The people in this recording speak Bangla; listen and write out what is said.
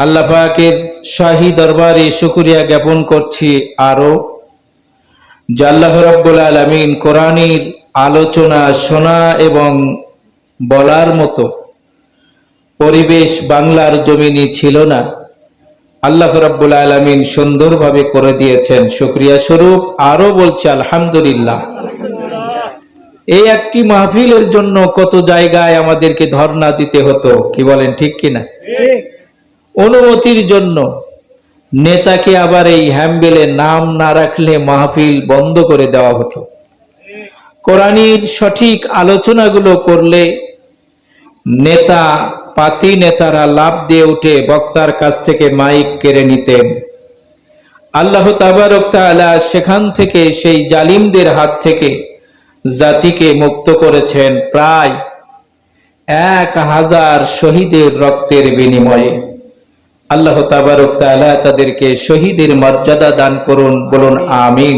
আল্লাহ পাকের শাহী দরবারে শুকরিয়া জ্ঞাপন করছি আরো যে আল্লাহ রাব্বুল আলামিন কোরআনের আলোচনা শোনা এবং বলার মতো পরিবেশ বাংলার জমিনে ছিল না। আল্লাহ রাব্বুল আলামিন সুন্দরভাবে করে দিয়েছেন। শুকরিয়া স্বরূপ আরো বলছি আলহামদুলিল্লাহ। এই একটি মাহফিলের জন্য কত জায়গায় আমাদেরকে ধর্ণা দিতে হতো, কি বলেন ঠিক কিনা? অনুমতির জন্য নেতাকে আবার এই হ্যাম্বেলে নাম না রাখলে মাহফিল বন্ধ করে দেওয়া হতো। কোরআনের সঠিক আলোচনাগুলো করলে নেতা পাতি নেতারা লাভ দিয়ে উঠে বক্তার কাছ থেকে মাইক কেড়ে নিতেন। আল্লাহ তাবারক তাআলা সেখান থেকে সেই জালিমদের হাত থেকে জাতিকে মুক্ত করেছেন প্রায় 1000 শহীদের রক্তের বিনিময়ে। আল্লাহ তাবারক তাআলা তাদেরকে শহীদের মর্যাদা দান করুন, বলুন আমিন।